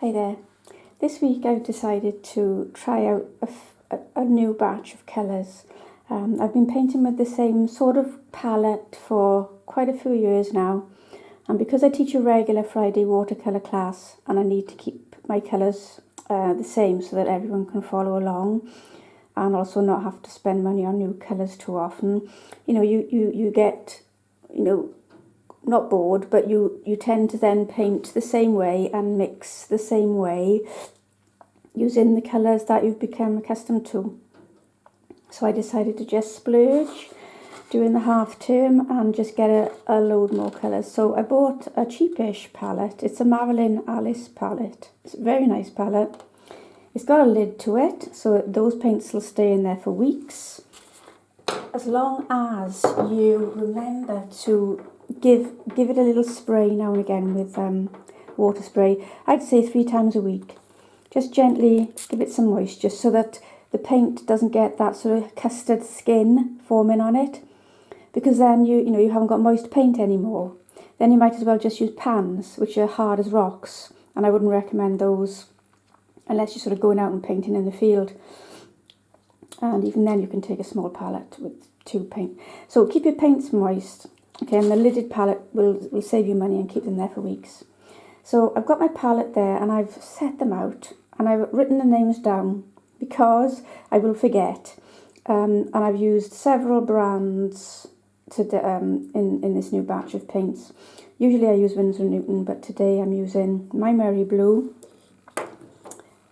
Hi there. This week I've decided to try out a new batch of colours. I've been painting with the same sort of palette for quite a few years now, and because I teach a regular Friday watercolour class and I need to keep my colours the same so that everyone can follow along and also not have to spend money on new colours too often, you get, not bored, but you tend to then paint the same way and mix the same way using the colours that you've become accustomed to. So I decided to just splurge during the half term and just get a load more colours. So I bought a cheapish palette. It's a Marilyn Alice palette. It's a very nice palette. It's got a lid to it, so those paints will stay in there for weeks, as long as you remember to give it a little spray now and again with water spray. I'd say 3 times a week. Just gently give it some moisture so that the paint doesn't get that sort of custard skin forming on it, because then you haven't got moist paint anymore. Then you might as well just use pans, which are hard as rocks, and I wouldn't recommend those unless you're sort of going out and painting in the field. And even then you can take a small palette with 2 paint. So keep your paints moist. Okay, and the lidded palette will save you money and keep them there for weeks. So I've got my palette there and I've set them out and I've written the names down because I will forget. And I've used several brands in this new batch of paints. Usually I use Winsor Newton, but today I'm using Maimeriblu.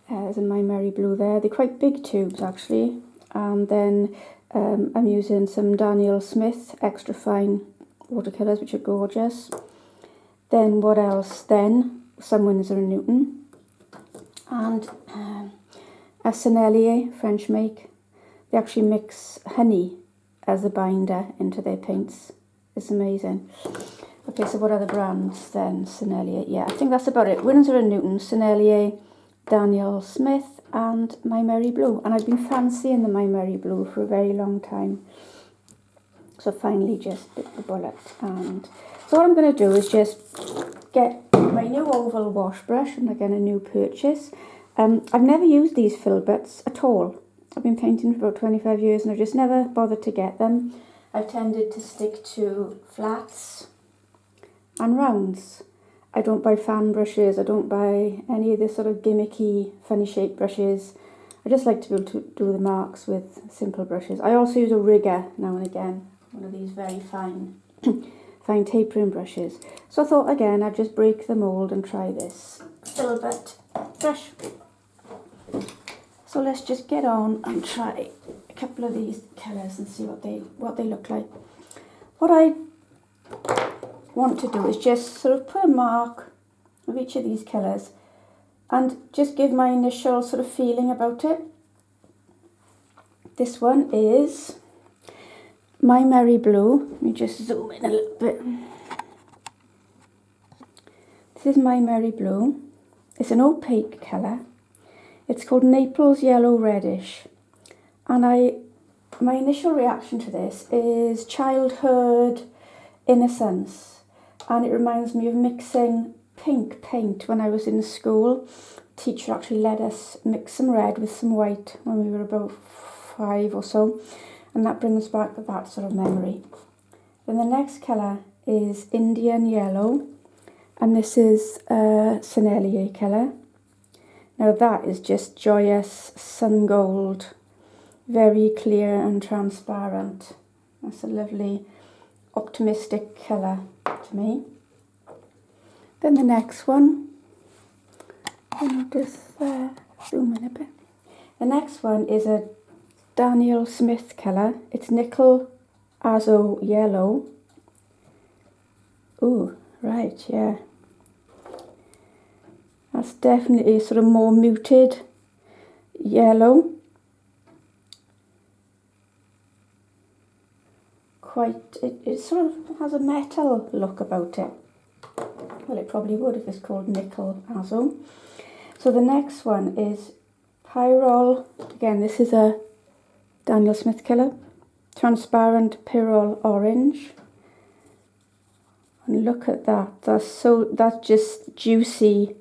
There's a Maimeriblu there. They're quite big tubes actually. And then I'm using some Daniel Smith extra fine watercolours, which are gorgeous. Then what else? Then some Winsor Newton and a Sennelier French make. They actually mix honey as a binder into their paints. It's amazing. Okay, so what other brands then? Sennelier. Yeah, I think that's about it. Winsor Newton, Sennelier, Daniel Smith and Maimeriblu. And I've been fancying the Maimeriblu for a very long time. So finally just bit the bullet. And so what I'm going to do is just get my new oval wash brush, and again a new purchase. I've never used these filberts at all. I've been painting for about 25 years and I've just never bothered to get them. I've tended to stick to flats and rounds. I don't buy fan brushes, I don't buy any of this sort of gimmicky funny shaped brushes. I just like to be able to do the marks with simple brushes. I also use a rigger now and again, one of these very fine fine tapering brushes. So I thought again I'd just break the mould and try this filbert brush. So let's just get on and try a couple of these colours and see what they look like. What I want to do is just sort of put a mark of each of these colours and just give my initial sort of feeling about it. This one is Maimeriblu. Let me just zoom in a little bit. This is Maimeriblu. It's an opaque colour. It's called Naples Yellow Reddish. And my initial reaction to this is childhood innocence. And it reminds me of mixing pink paint when I was in school. The teacher actually let us mix some red with some white when we were about 5 or so. And that brings back that sort of memory. Then the next colour is Indian Yellow. And this is a Sennelier colour. Now that is just joyous sun gold. Very clear and transparent. That's a lovely optimistic colour to me. Then the next one, I'll just zoom in a bit. The next one is a Daniel Smith colour. It's Nickel Azo Yellow. Ooh, right, yeah. That's definitely a sort of more muted yellow. It sort of has a metal look about it. Well, it probably would if it's called Nickel Azo. So the next one is Pyrrol. Again, this is a Daniel Smith colour. Transparent Pyrrol Orange. And look at that. That's just juicy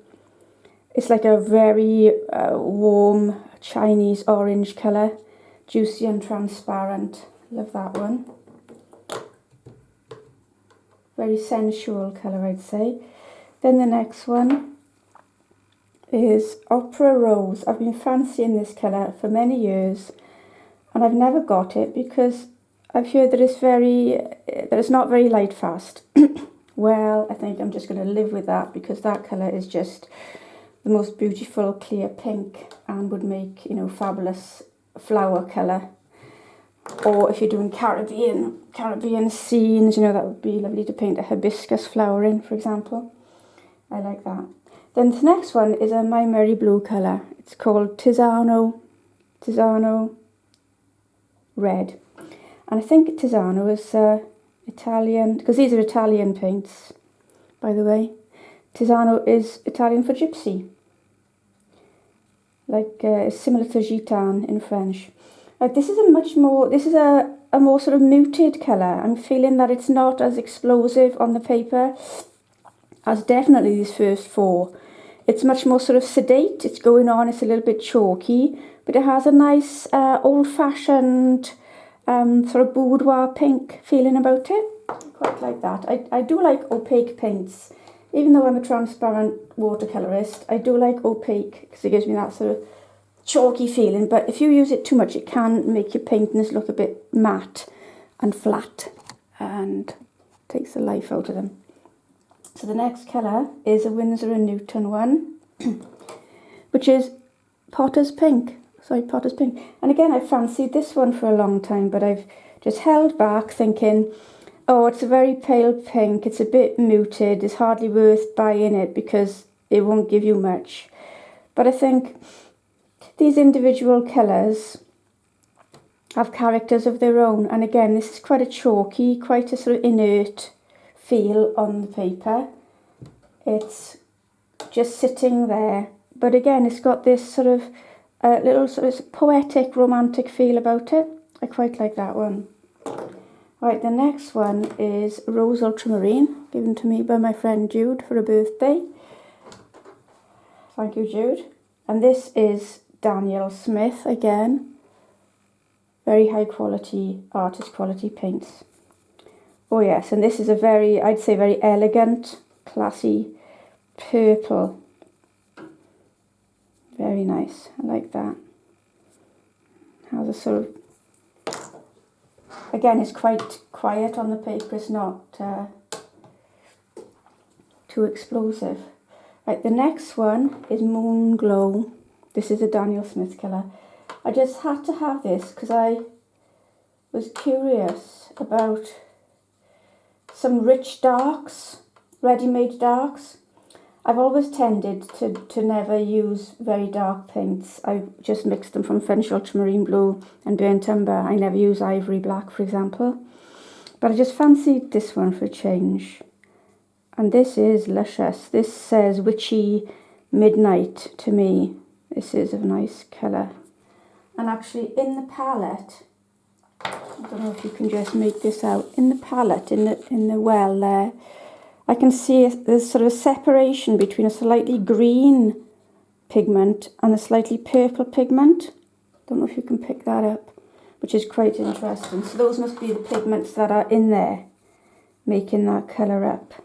It's like a very warm Chinese orange colour, juicy and transparent. Love that one. Very sensual colour, I'd say. Then the next one is Opera Rose. I've been fancying this colour for many years, and I've never got it because I've heard that it's not very light fast. Well, I think I'm just going to live with that because that colour is just the most beautiful clear pink and would make, you know, fabulous flower colour. Or if you're doing Caribbean scenes, you know, that would be lovely to paint a hibiscus flower in, for example. I like that. Then the next one is a Maimeriblu colour. It's called Tisano Red. And I think Tisano is Italian, because these are Italian paints, by the way. Tisano is Italian for gypsy, like similar to Gitan in French. This is a more sort of muted colour. I'm feeling that it's not as explosive on the paper as definitely these first four. It's much more sort of sedate. It's going on. It's a little bit chalky, but it has a nice old-fashioned sort of boudoir pink feeling about it. I quite like that. I do like opaque paints. Even though I'm a transparent watercolourist, I do like opaque because it gives me that sort of chalky feeling. But if you use it too much, it can make your paintings look a bit matte and flat and takes the life out of them. So the next colour is a Winsor Newton one, which is Potter's Pink. And again, I fancied this one for a long time, but I've just held back thinking, oh, it's a very pale pink, it's a bit muted, it's hardly worth buying it because it won't give you much. But I think these individual colours have characters of their own. And again, this is quite a chalky, quite a sort of inert feel on the paper. It's just sitting there. But again, it's got this sort of little sort of poetic, romantic feel about it. I quite like that one. Right, the next one is Rose Ultramarine, given to me by my friend Jude for a birthday. Thank you, Jude. And this is Daniel Smith again. Very high quality, artist quality paints. Oh yes, and this is a very, I'd say very elegant, classy purple. Very nice, I like that. Has a sort of, again, it's quite quiet on the paper, it's not too explosive. Right, the next one is Moon Glow. This is a Daniel Smith colour. I just had to have this because I was curious about some rich darks, ready-made darks. I've always tended to never use very dark paints. I just mix them from French ultramarine blue and burnt umber. I never use ivory black, for example. But I just fancied this one for a change. And this is luscious. This says witchy midnight to me. This is a nice colour. And actually in the palette, I don't know if you can just make this out, in the palette, in the well there, I can see there's sort of a separation between a slightly green pigment and a slightly purple pigment. Don't know if you can pick that up, which is quite interesting. So those must be the pigments that are in there, making that colour up.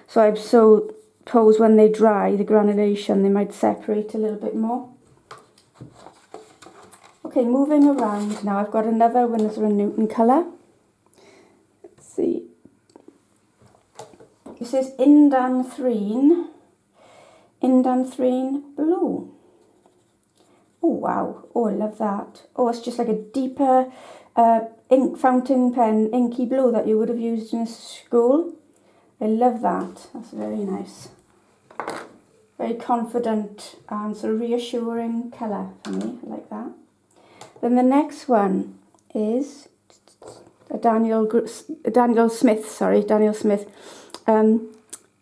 So I suppose when they dry, the granulation, they might separate a little bit more. Okay, moving around now, I've got another Winsor Newton colour. Let's see. This is Indanthrene Blue. Oh wow, oh I love that. Oh, it's just like a deeper ink fountain pen inky blue that you would have used in school. I love that, that's very nice. Very confident and sort of reassuring colour for me, I like that. Then the next one is a Daniel Smith.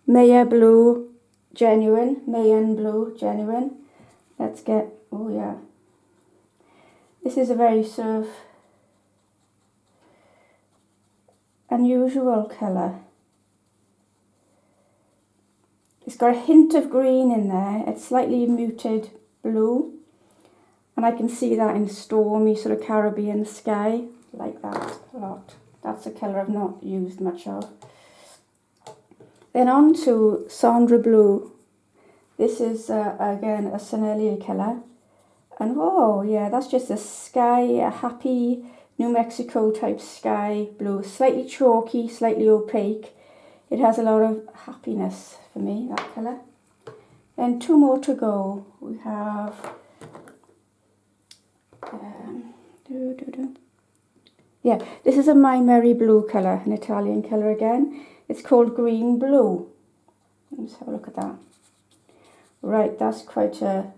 Maimeriblu Genuine. Let's get, oh yeah. This is a very sort of unusual colour. It's got a hint of green in there. It's slightly muted blue. And I can see that in stormy sort of Caribbean sky. Like that a lot. That's a colour I've not used much of. Then on to Maimeriblu. This is, again, a Sennelier colour. And oh yeah, that's just a sky, a happy New Mexico type sky blue. Slightly chalky, slightly opaque. It has a lot of happiness for me, that colour. Then two more to go. We have yeah, this is a Maimeriblu colour, an Italian colour again. It's called Green Blue. Let's have a look at that. Right, that's quite a...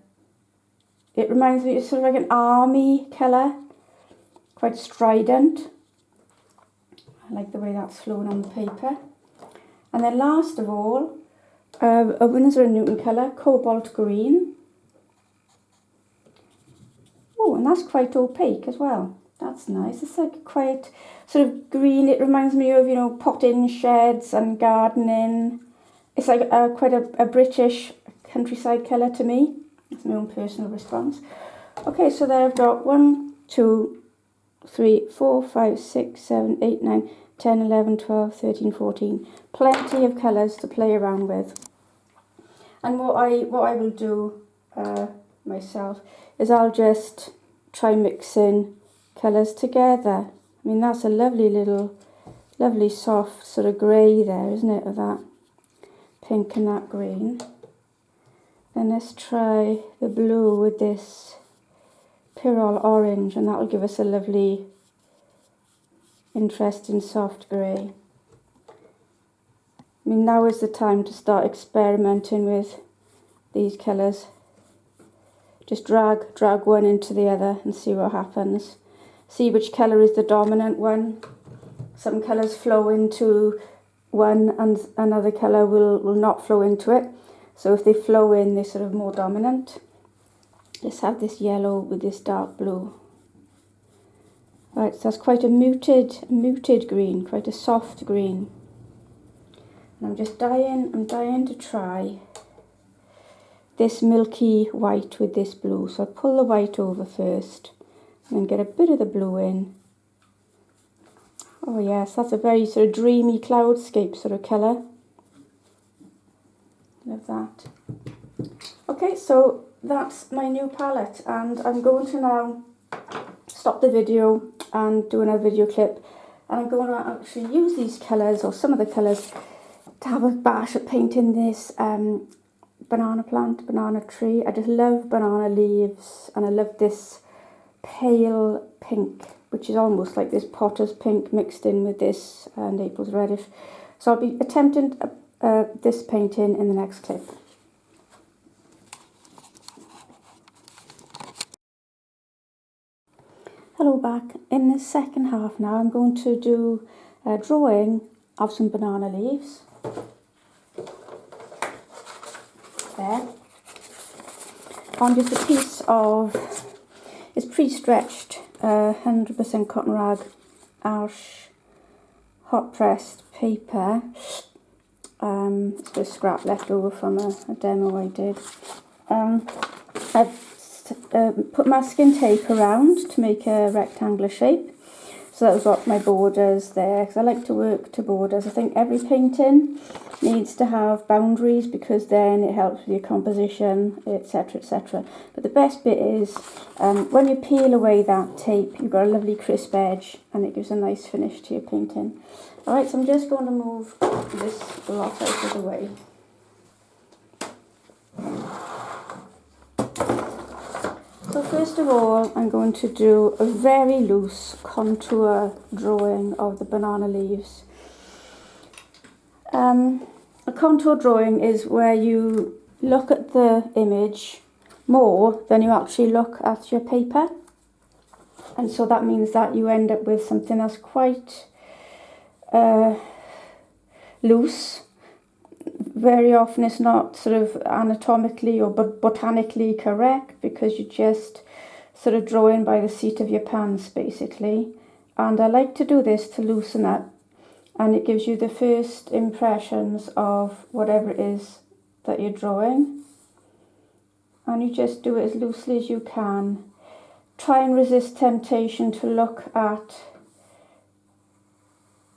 It reminds me, it's sort of like an army colour. Quite strident. I like the way that's flowing on the paper. And then last of all, a Winsor Newton colour, Cobalt Green. Oh, and that's quite opaque as well. That's nice. It's like quite sort of green. It reminds me of, you know, potting sheds and gardening. It's like quite a British countryside colour to me. That's my own personal response. Okay, so there I've got 1, 2, 3, 4, 5, 6, 7, 8, 9, 10, 11, 12, 13, 14. Plenty of colours to play around with. And what I will do myself is I'll just try mixing colours together. I mean, that's a lovely soft sort of grey there, isn't it, of that pink and that green. Then let's try the blue with this Pyrrol orange, and that'll give us a lovely, interesting soft grey. I mean, now is the time to start experimenting with these colours. Just drag one into the other and see what happens. See which colour is the dominant one. Some colours flow into one and another colour will not flow into it. So if they flow in, they're sort of more dominant. Let's have this yellow with this dark blue. Right, so that's quite a muted green, quite a soft green. And I'm dying to try this milky white with this blue. So I'll pull the white over first and then get a bit of the blue in. Oh yes, that's a very sort of dreamy cloudscape sort of colour. Love that. Okay, so that's my new palette, and I'm going to now stop the video and do another video clip, and I'm going to actually use these colours, or some of the colours, to have a bash at painting this banana plant, banana tree. I just love banana leaves, and I love this pale pink, which is almost like this potter's pink mixed in with this Naples reddish. So I'll be attempting this painting in the next clip. Hello back. In the second half now I'm going to do a drawing of some banana leaves. There. On just a piece of, it's pre-stretched 100% cotton rag, Arche hot pressed paper. It's just scrap left over from a demo I did. I've put masking tape around to make a rectangular shape. So that was what my borders there, because I like to work to borders. I think every painting needs to have boundaries, because then it helps with your composition, etc, etc. But the best bit is when you peel away that tape, you've got a lovely crisp edge and it gives a nice finish to your painting. Alright, so I'm just going to move this block out of the way. So first of all, I'm going to do a very loose contour drawing of the banana leaves. A contour drawing is where you look at the image more than you actually look at your paper. And so that means that you end up with something that's quite loose. Very often it's not sort of anatomically or botanically correct, because you're just sort of drawing by the seat of your pants basically. And I like to do this to loosen up, and it gives you the first impressions of whatever it is that you're drawing, and you just do it as loosely as you can. Try and resist temptation to look at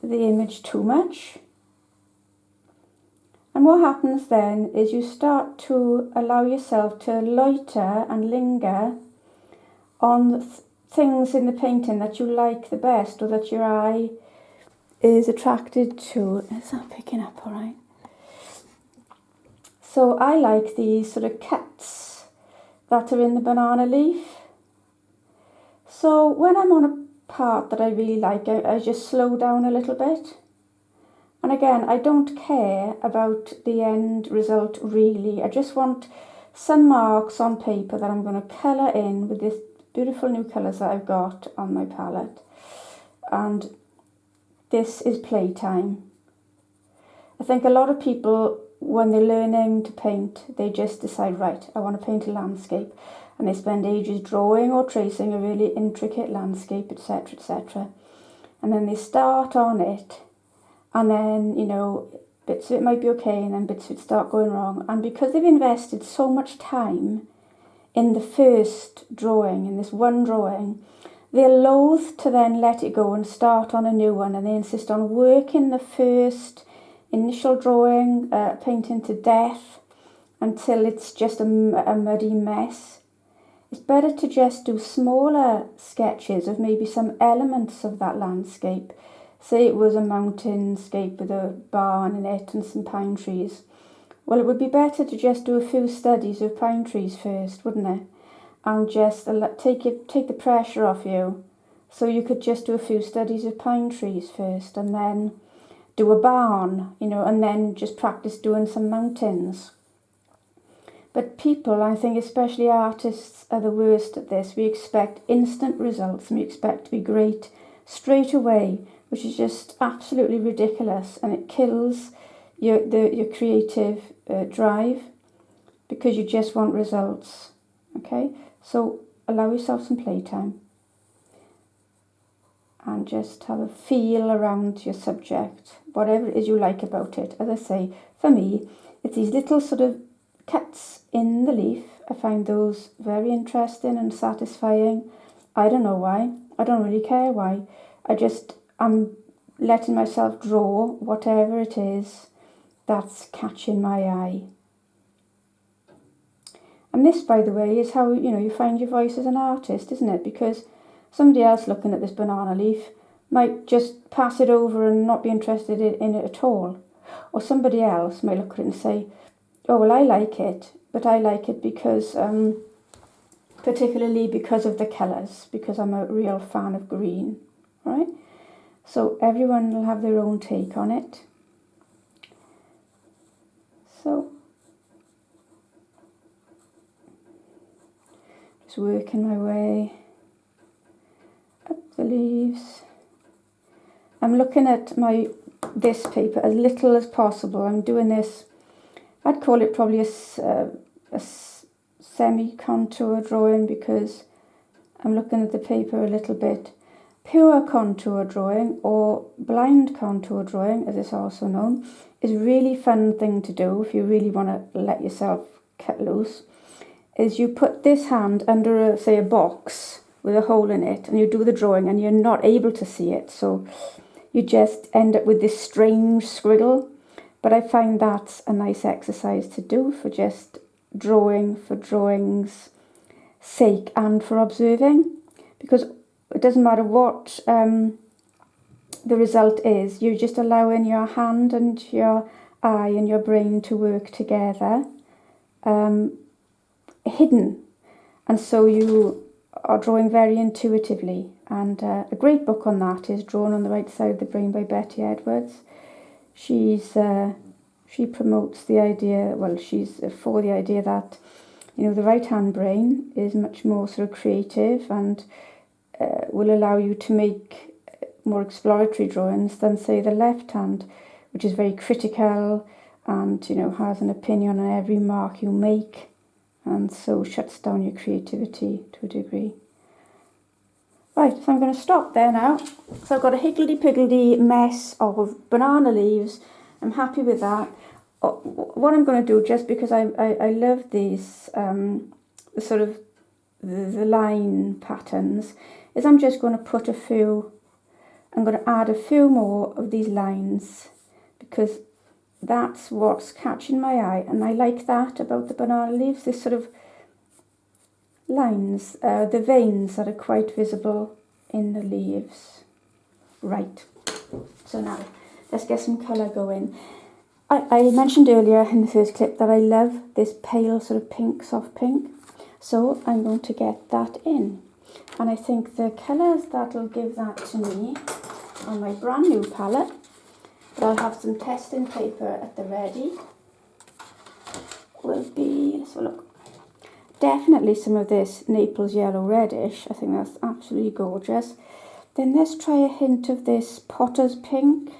the image too much. And what happens then is you start to allow yourself to loiter and linger on things in the painting that you like the best, or that your eye is attracted to. Is that picking up all right? So I like these sort of cuts that are in the banana leaf. So when I'm on a part that I really like, I just slow down a little bit. And again, I don't care about the end result really. I just want some marks on paper that I'm going to colour in with this beautiful new colours that I've got on my palette. And this is playtime. I think a lot of people, when they're learning to paint, they just decide, right, I want to paint a landscape. And they spend ages drawing or tracing a really intricate landscape, etc., etc. And then they start on it, and then, you know, bits of it might be okay, and then bits of it start going wrong. And because they've invested so much time in the first drawing, in this one drawing, they're loath to then let it go and start on a new one, and they insist on working the first initial drawing, painting to death, until it's just a muddy mess. It's better to just do smaller sketches of maybe some elements of that landscape. Say it was a mountainscape with a barn in it and some pine trees. Well, it would be better to just do a few studies of pine trees first, wouldn't it? And just take the pressure off you. So you could just do a few studies of pine trees first, and then do a barn, you know, and then just practice doing some mountains. But people, I think especially artists, are the worst at this. We expect instant results, and we expect to be great straight away, which is just absolutely ridiculous, and it kills your creative drive, because you just want results. Okay, so allow yourself some playtime and just have a feel around your subject, whatever it is you like about it. As I say, for me, it's these little sort of cuts in the leaf. I find those very interesting and satisfying. I don't know why. I don't really care why. I'm letting myself draw whatever it is that's catching my eye. And this, by the way, is how, you know, you find your voice as an artist, isn't it? Because somebody else looking at this banana leaf might just pass it over and not be interested in it at all. Or somebody else might look at it and say, oh, well, I like it, but I like it because, particularly because of the colours, because I'm a real fan of green, right? So everyone will have their own take on it. So, just working my way up the leaves. I'm looking at this paper as little as possible. I'm doing this, I'd call it probably a semi-contour drawing, because I'm looking at the paper a little bit. Pure contour drawing, or blind contour drawing, as it's also known, is a really fun thing to do if you really want to let yourself cut loose. Is you put this hand under, say, a box with a hole in it, and you do the drawing, and you're not able to see it, so you just end up with this strange squiggle. But I find that's a nice exercise to do for just drawing for drawing's sake and for observing, because it doesn't matter what the result is, you're just allowing your hand and your eye and your brain to work together, hidden. And so you are drawing very intuitively. And a great book on that is Drawn on the Right Side of the Brain by Betty Edwards. She promotes the idea, well, she's for the idea that, you know, the right-hand brain is much more sort of creative and will allow you to make more exploratory drawings than, say, the left hand, which is very critical and, you know, has an opinion on every mark you make, and so shuts down your creativity to a degree. Right, so I'm going to stop there now. So I've got a higgledy-piggledy mess of banana leaves. I'm happy with that. what I'm going to do, just because I love these, the sort of the line patterns, is I'm just going to put I'm going to add a few more of these lines, because that's what's catching my eye, and I like that about the banana leaves, this sort of lines, the veins that are quite visible in the leaves. Right, so now let's get some colour going. I mentioned earlier in the first clip that I love this pale sort of pink, soft pink, so I'm going to get that in, and I think the colours that'll give that to me on my brand new palette, but I'll have some testing paper at the ready, will be, let's have a look, definitely some of this Naples yellow reddish. I think that's absolutely gorgeous. Then let's try a hint of this Potter's pink.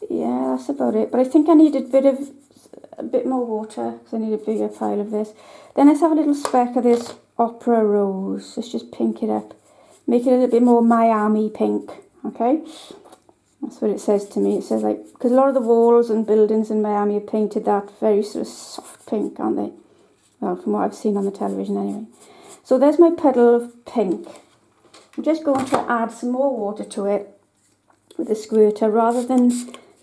Yeah, that's about it, but I think I need a bit more water, because I need a bigger pile of this. Then let's have a little speck of this Opera Rose. Let's just pink it up, make it a little bit more Miami pink. Okay, that's what it says to me. It says, like, because a lot of the walls and buildings in Miami are painted that very sort of soft pink, aren't they? Well, from what I've seen on the television anyway. So there's my puddle of pink. I'm just going to add some more water to it with a squirter, rather than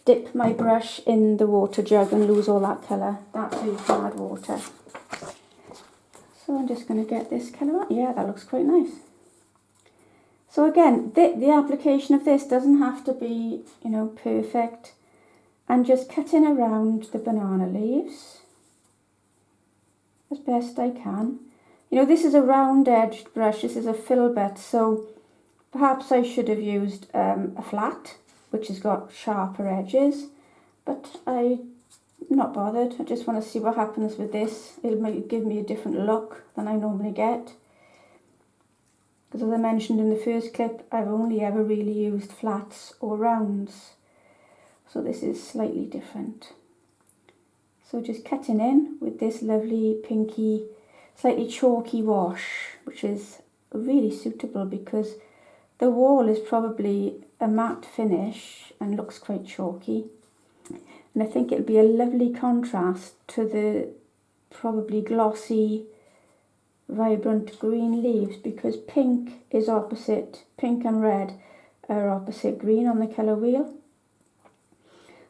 dip my brush in the water jug and lose all that colour. That's how you can add water. So I'm just going to get this colour out. Yeah, that looks quite nice. So again, the application of this doesn't have to be, you know, perfect. I'm just cutting around the banana leaves as best I can. You know, this is a round-edged brush. This is a filbert, so perhaps I should have used a flat, which has got sharper edges, but I'm not bothered. I just want to see what happens with this. It'll give me a different look than I normally get. Because as I mentioned in the first clip, I've only ever really used flats or rounds. So this is slightly different. So just cutting in with this lovely pinky, slightly chalky wash, which is really suitable because the wall is probably a matte finish and looks quite chalky. And I think it'll be a lovely contrast to the probably glossy, vibrant green leaves, because pink is opposite, pink and red are opposite green on the colour wheel.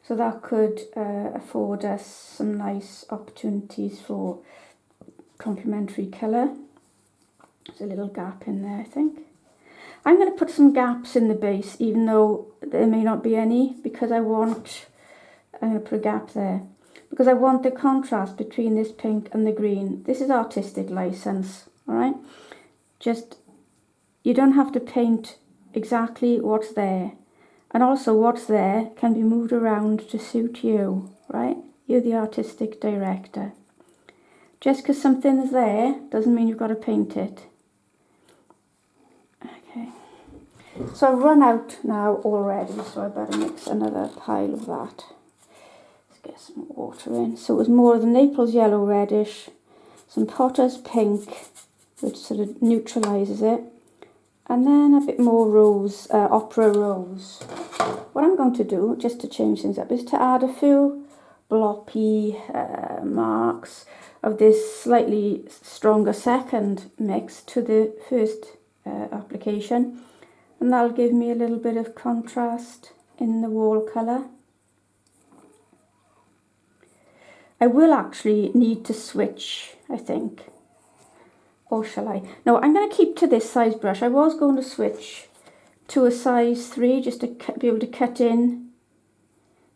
So that could afford us some nice opportunities for complementary colour. There's a little gap in there, I think. I'm going to put some gaps in the base, even though there may not be any, because I'm going to put a gap there, because I want the contrast between this pink and the green. This is artistic license, all right? Just, you don't have to paint exactly what's there. And also what's there can be moved around to suit you, right? You're the artistic director. Just because something's there doesn't mean you've got to paint it. Okay. So I've run out now already, so I better mix another pile of that. Get some water in. So it was more of the Naples yellow reddish, some Potter's pink, which sort of neutralises it, and then a bit more rose, Opera Rose. What I'm going to do, just to change things up, is to add a few bloppy marks of this slightly stronger second mix to the first application, and that'll give me a little bit of contrast in the wall colour. I will actually need to switch, I think. Or shall I? No, I'm going to keep to this size brush. I was going to switch to a size 3 just to be able to cut in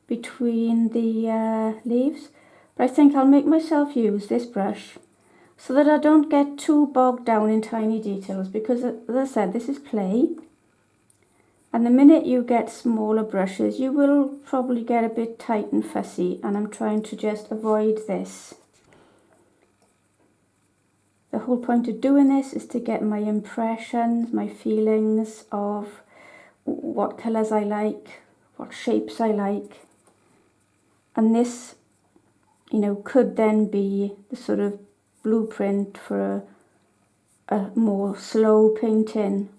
between the leaves. But I think I'll make myself use this brush so that I don't get too bogged down in tiny details, because as I said, this is clay. And the minute you get smaller brushes, you will probably get a bit tight and fussy, and I'm trying to just avoid this. The whole point of doing this is to get my impressions, my feelings of what colours I like, what shapes I like. And this, you know, could then be the sort of blueprint for a more slow painting,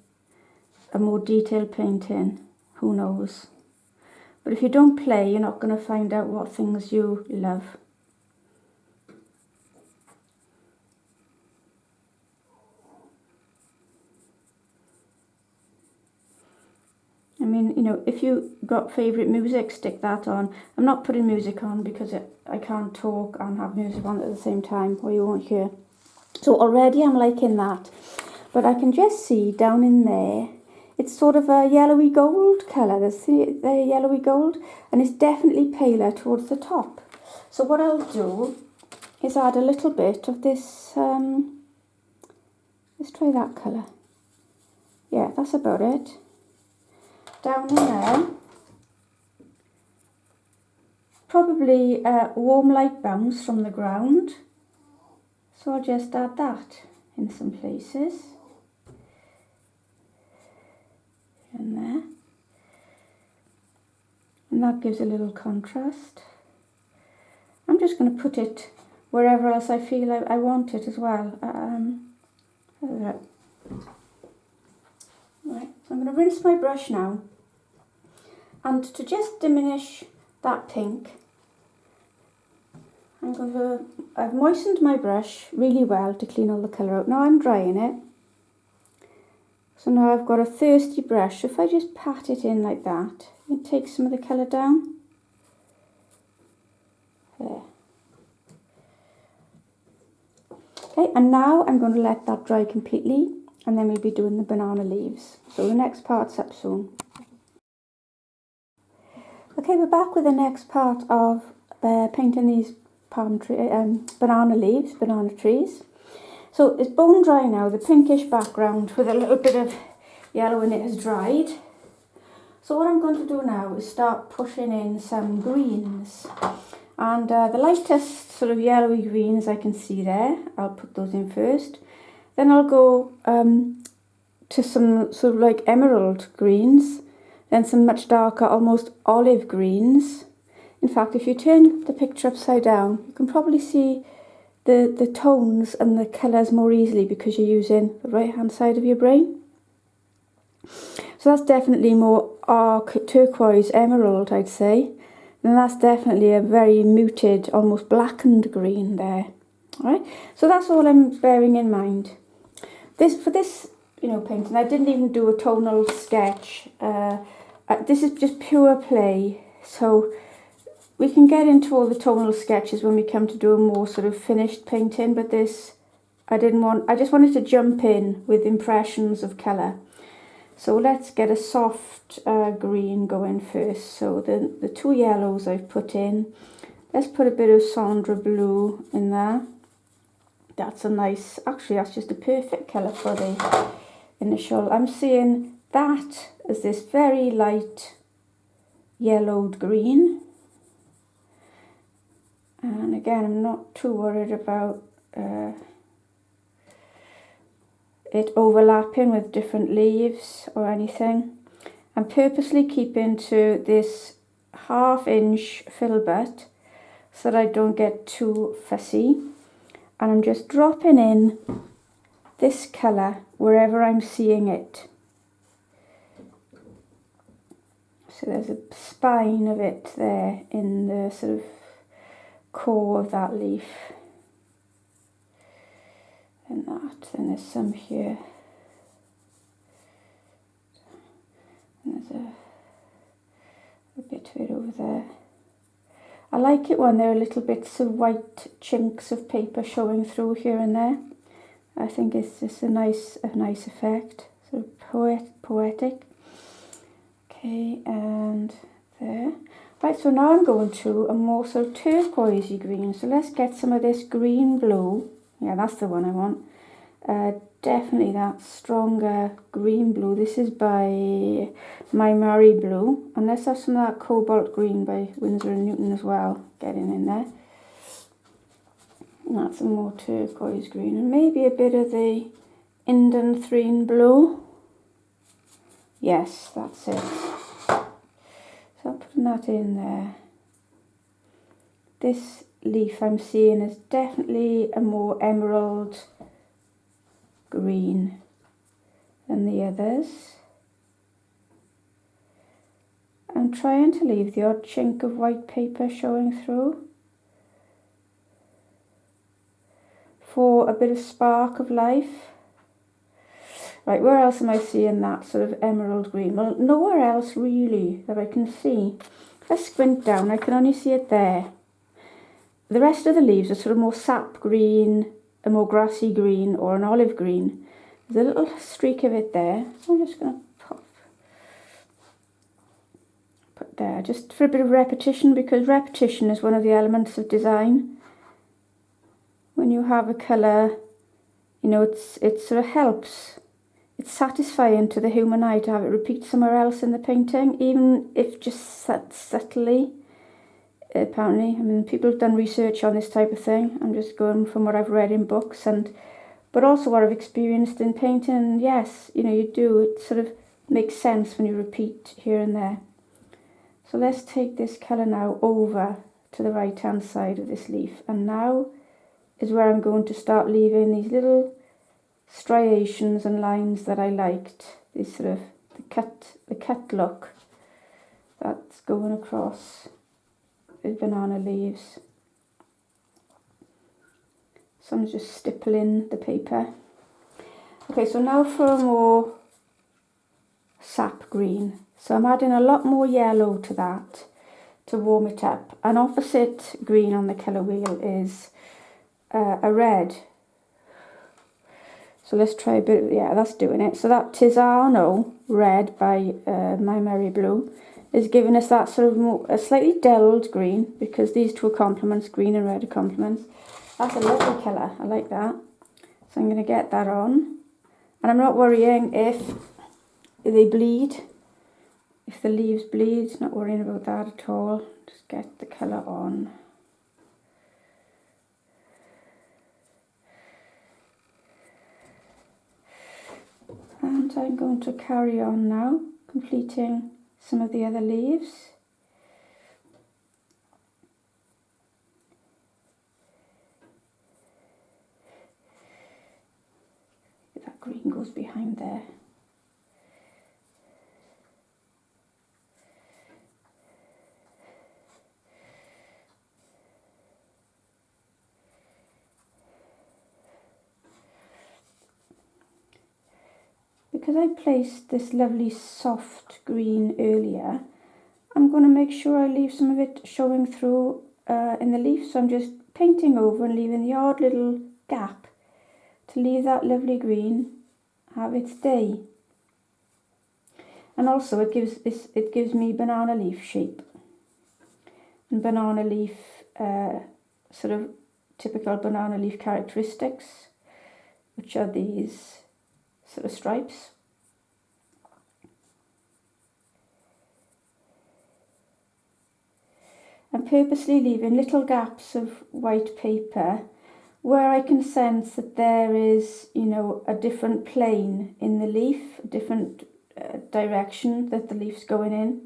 a more detailed painting, who knows. But if you don't play, you're not going to find out what things you love. I mean, you know, if you got favourite music, stick that on. I'm not putting music on because I can't talk and have music on at the same time, or you won't hear. So already I'm liking that. But I can just see down in there, it's sort of a yellowy gold colour. There's the yellowy gold, and it's definitely paler towards the top. So what I'll do is add a little bit of this, let's try that colour. Yeah, that's about it. Down in there, probably a warm light bounce from the ground. So I'll just add that in some places. And there. And that gives a little contrast. I'm just going to put it wherever else I feel I want it as well. Right, so I'm going to rinse my brush now. And to just diminish that pink, I've moistened my brush really well to clean all the colour out. Now I'm drying it. So now I've got a thirsty brush. If I just pat it in like that, it takes some of the colour down. There. Okay, and now I'm going to let that dry completely, and then we'll be doing the banana leaves. So the next part's up soon. Okay, we're back with the next part of painting these banana leaves, banana trees. So it's bone dry now, the pinkish background with a little bit of yellow in it has dried. So what I'm going to do now is start pushing in some greens. And the lightest sort of yellowy greens I can see there, I'll put those in first. Then I'll go to some sort of like emerald greens, then some much darker, almost olive greens. In fact, if you turn the picture upside down, you can probably see the tones and the colours more easily because you're using the right hand side of your brain. So that's definitely more turquoise emerald, I'd say. And that's definitely a very muted, almost blackened green there. Alright, so that's all I'm bearing in mind. For this, you know, painting, I didn't even do a tonal sketch. This is just pure play. So we can get into all the tonal sketches when we come to do a more sort of finished painting, but this, I just wanted to jump in with impressions of colour. So let's get a soft green going first. So the two yellows I've put in, let's put a bit of Sandra blue in there. That's a nice, actually that's just a perfect colour for the initial. I'm seeing that as this very light yellowed green. And again, I'm not too worried about it overlapping with different leaves or anything. I'm purposely keeping to this 1/2 inch filbert so that I don't get too fussy. And I'm just dropping in this colour wherever I'm seeing it. So there's a spine of it there in the sort of core of that leaf. And that, then there's some here. And there's a bit of it over there. I like it when there are little bits of white chinks of paper showing through here and there. I think it's just a nice effect, sort of poetic. Okay, and there. Right, so now I'm going to a more sort of turquoisey green. So let's get some of this green blue. Yeah, that's the one I want. Definitely that stronger green blue. This is by Maimeriblu. And let's have some of that cobalt green by Winsor Newton as well, getting in there. And that's a more turquoise green. And maybe a bit of the Indanthrene blue. Yes, that's it. So I'm putting that in there. This leaf I'm seeing is definitely a more emerald green than the others. I'm trying to leave the odd chink of white paper showing through for a bit of spark of life. Right, where else am I seeing that sort of emerald green? Well, nowhere else really that I can see. If I squint down, I can only see it there. The rest of the leaves are sort of more sap green, a more grassy green, or an olive green. There's a little streak of it there, so I'm just going to put there, just for a bit of repetition, because repetition is one of the elements of design. When you have a colour, you know, it sort of helps. It's satisfying to the human eye to have it repeat somewhere else in the painting, even if just subtly. Apparently, I mean, people have done research on this type of thing. I'm just going from what I've read in books, but also what I've experienced in painting. And yes, you know, you do. It sort of makes sense when you repeat here and there. So let's take this colour now over to the right hand side of this leaf, and now is where I'm going to start leaving these little striations and lines that I liked. This sort of the cut look that's going across the banana leaves. So I'm just stippling the paper. Okay, so now for a more sap green. So I'm adding a lot more yellow to that to warm it up. An opposite green on the colour wheel is a red. So let's try a bit, yeah, that's doing it. So that Tisano red by Maimeriblu is giving us that sort of more, a slightly dulled green, because these two are complements, green and red are complements. That's a lovely colour, I like that. So I'm going to get that on. And I'm not worrying if they bleed, if the leaves bleed, not worrying about that at all. Just get the colour on. And I'm going to carry on now, completing some of the other leaves. That green goes behind there. Because I placed this lovely soft green earlier, I'm going to make sure I leave some of it showing through in the leaf. So I'm just painting over and leaving the odd little gap to leave that lovely green have its day. And also it gives me banana leaf shape. And banana leaf, sort of typical banana leaf characteristics, which are these sort of stripes. I'm purposely leaving little gaps of white paper where I can sense that there is, you know, a different plane in the leaf, a different direction that the leaf's going in.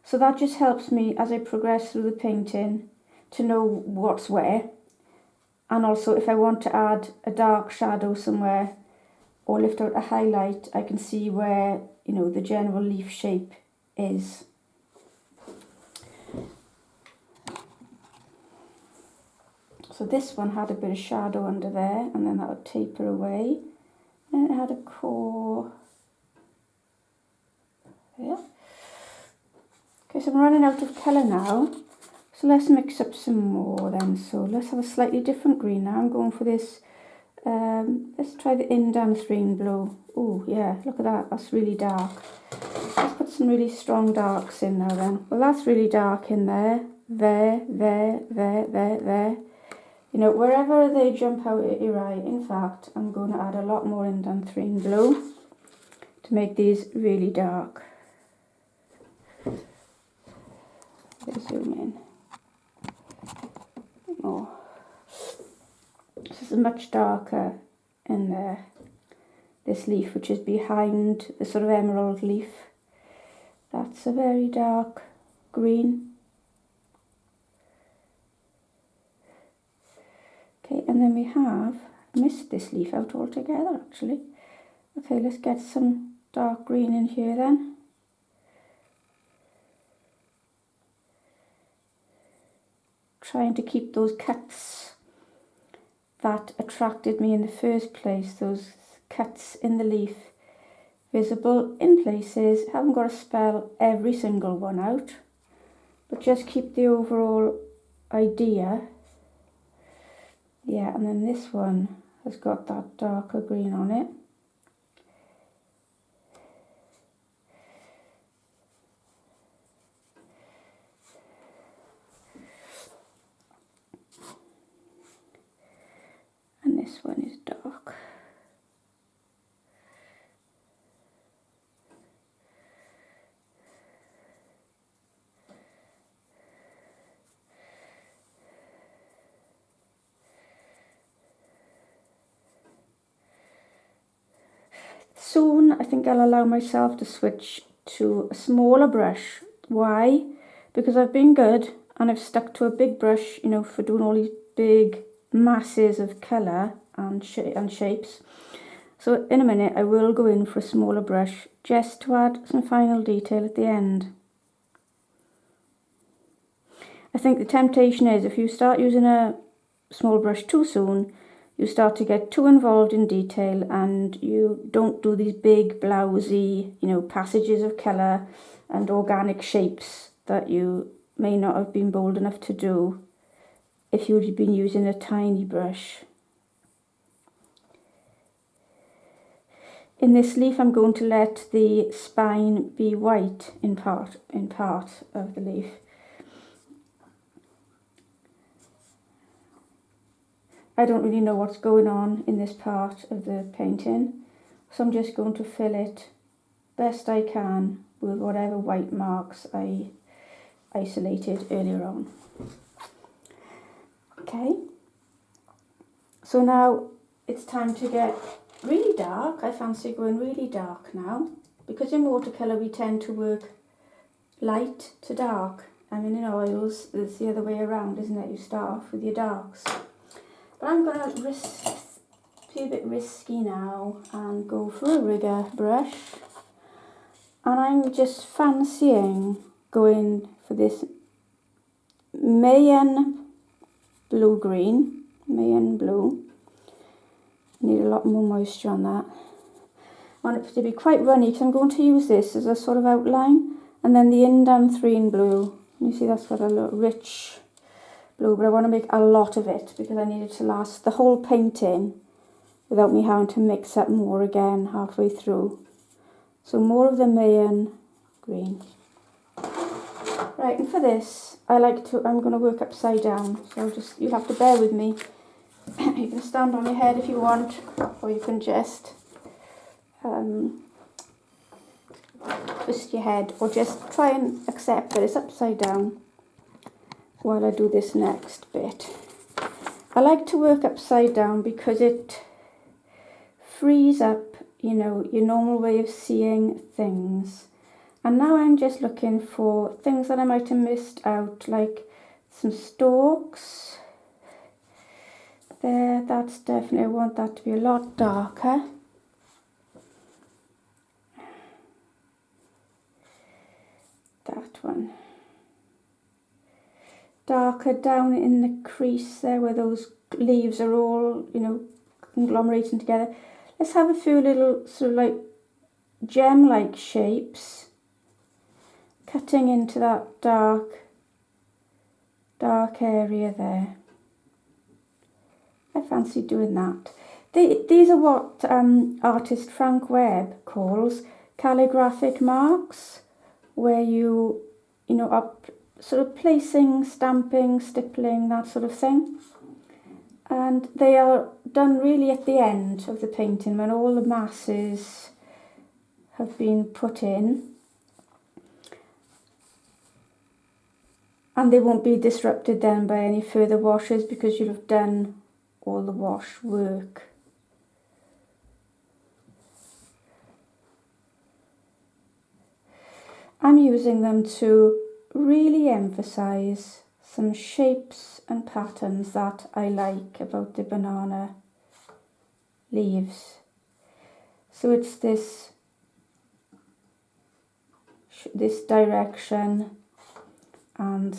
So that just helps me as I progress through the painting to know what's where. And also if I want to add a dark shadow somewhere or lift out a highlight, I can see where, you know, the general leaf shape is. So this one had a bit of shadow under there, and then that would taper away. And it had a core there. Okay, so I'm running out of colour now. So let's mix up some more then. So let's have a slightly different green now. I'm going for this, let's try the indanthrene blue. Oh yeah, look at that, that's really dark. Let's put some really strong darks in now then. Well, that's really dark in there. There. You know, wherever they jump out at your eye. In fact, I'm going to add a lot more indanthrene blue to make these really dark. Let's zoom in. Oh, this is much darker in there. This leaf, which is behind the sort of emerald leaf. That's a very dark green. Okay, and then we have missed this leaf out altogether actually. Okay, let's get some dark green in here then. trying to keep those cuts that attracted me in the first place, those cuts in the leaf, visible in places. I haven't got to spell every single one out, but just keep the overall idea. Yeah, and then this one has got that darker green on it. And this one is dark. Soon I think I'll allow myself to switch to a smaller brush. Why? Because I've been good and I've stuck to a big brush, you know, for doing all these big masses of colour and shapes. So in a minute I will go in for a smaller brush just to add some final detail at the end. I think the temptation is if you start using a small brush too soon, you start to get too involved in detail and you don't do these big blousy, you know, passages of colour and organic shapes that you may not have been bold enough to do if you'd been using a tiny brush. In this leaf I'm going to let the spine be white in part of the leaf. I don't really know what's going on in this part of the painting, so I'm just going to fill it best I can with whatever white marks I isolated earlier on. Okay, so now it's time to get really dark. I fancy going really dark now, because in watercolour we tend to work light to dark. I mean, in oils it's the other way around, isn't it? You start off with your darks. But I'm going to be a bit risky now and go for a rigger brush. And I'm just fancying going for this Mayen blue-green, Mayen blue. I need a lot more moisture on that. I want it to be quite runny because I'm going to use this as a sort of outline. And then the Indam 3 in blue. You see that's got a little rich blue, but I want to make a lot of it because I need it to last the whole painting without me having to mix up more again halfway through. So more of the Mayen green. Right, and for this I'm going to work upside down, so you'll have to bear with me. You can stand on your head if you want, or you can just twist your head, or just try and accept that it's upside down while I do this next bit. I like to work upside down because it frees up, you know, your normal way of seeing things. And now I'm just looking for things that I might have missed out, like some stalks. There, that's definitely, I want that to be a lot darker. That one. Darker down in the crease there where those leaves are all, you know, conglomerating together. Let's have a few little sort of like gem-like shapes cutting into that dark area there. I fancy doing that. These are what artist Frank Webb calls calligraphic marks, where you know, are sort of placing, stamping, stippling, that sort of thing. And they are done really at the end of the painting when all the masses have been put in. And they won't be disrupted then by any further washes because you'll have done all the wash work. I'm using them to really emphasize some shapes and patterns that I like about the banana leaves. So it's this direction and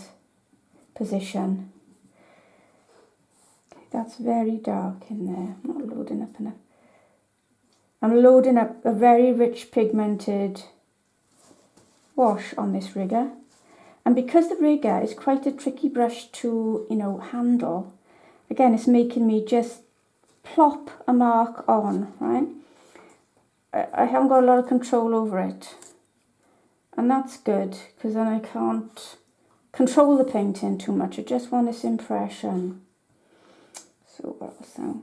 position. That's very dark in there. I'm not loading up enough. I'm loading up a very rich pigmented wash on this rigger. And because the rigger is quite a tricky brush to, handle, again, it's making me just plop a mark on, right? I haven't got a lot of control over it. And that's good, because then I can't control the painting too much. I just want this impression. So what was that?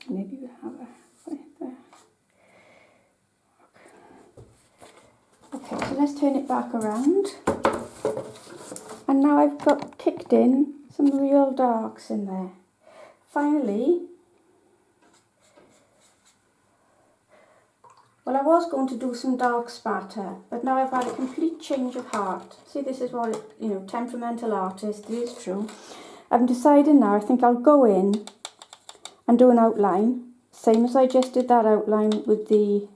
Maybe we have a right there. Okay, so let's turn it back around. And now I've got kicked in some real darks in there. Finally, well, I was going to do some dark spatter, but now I've had a complete change of heart. See, this is what, temperamental artist, it is true. I've decided now, I think I'll go in and do an outline, same as I just did that outline with the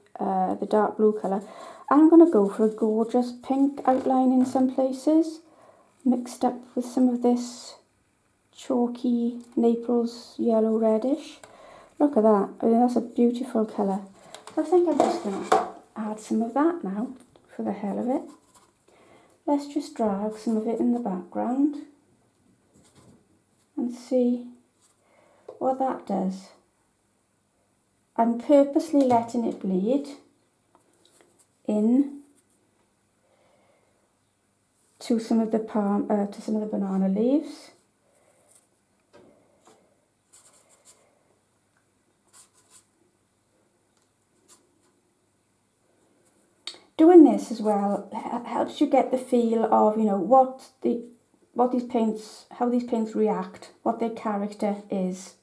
dark blue colour. I'm going to go for a gorgeous pink outline in some places, mixed up with some of this chalky Naples yellow reddish. Look at that, I mean, that's a beautiful colour. I think I'm just going to add some of that now, for the hell of it. Let's just drag some of it in the background and see what that does. I'm purposely letting it bleed in to some of the banana leaves. Doing this as well helps you get the feel of, how these paints react, what their character is.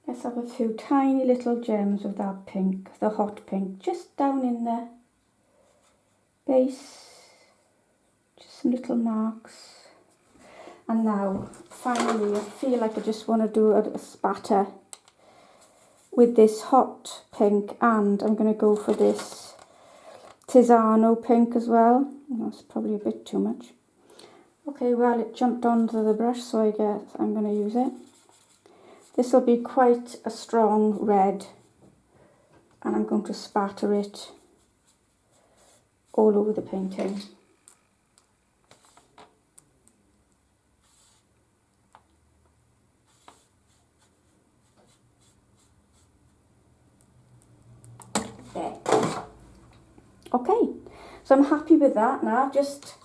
Let's have a few tiny little gems of that pink, the hot pink, just down in the base, just some little marks. And now, finally, I feel like I just want to do a spatter with this hot pink, and I'm going to go for this Tisano pink as well. That's probably a bit too much. Okay, well, it jumped onto the brush, so I guess I'm going to use it. This will be quite a strong red, and I'm going to spatter it all over the painting. There. Okay, so I'm happy with that now. Just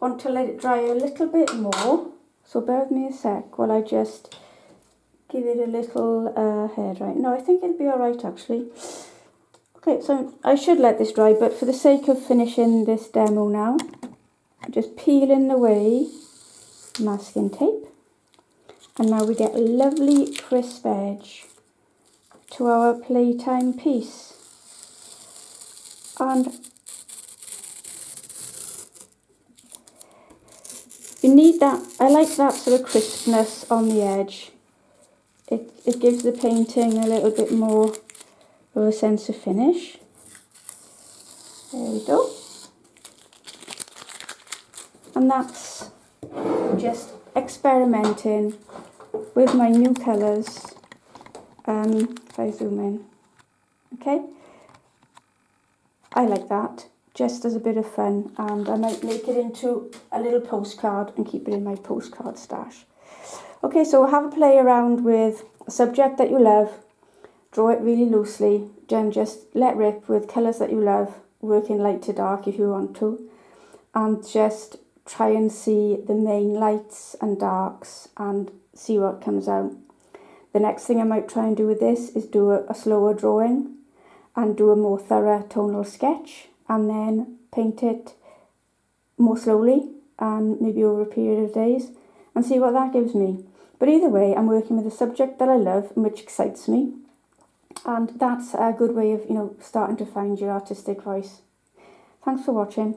want to let it dry a little bit more, so bear with me a sec while I just give it a little hair dry. No, I think it'll be alright actually. Okay, so I should let this dry, but for the sake of finishing this demo now, I'm just peeling away masking tape, and now we get a lovely crisp edge to our playtime piece. And you need that, I like that sort of crispness on the edge. It gives the painting a little bit more of a sense of finish. There we go. And that's just experimenting with my new colours. If I zoom in, okay. I like that, just as a bit of fun, and I might make it into a little postcard and keep it in my postcard stash. Okay, so have a play around with a subject that you love, draw it really loosely, then just let rip with colours that you love, working light to dark if you want to, and just try and see the main lights and darks and see what comes out. The next thing I might try and do with this is do a slower drawing and do a more thorough tonal sketch, and then paint it more slowly and maybe over a period of days and see what that gives me. But either way, I'm working with a subject that I love and which excites me, and that's a good way of, starting to find your artistic voice. Thanks for watching.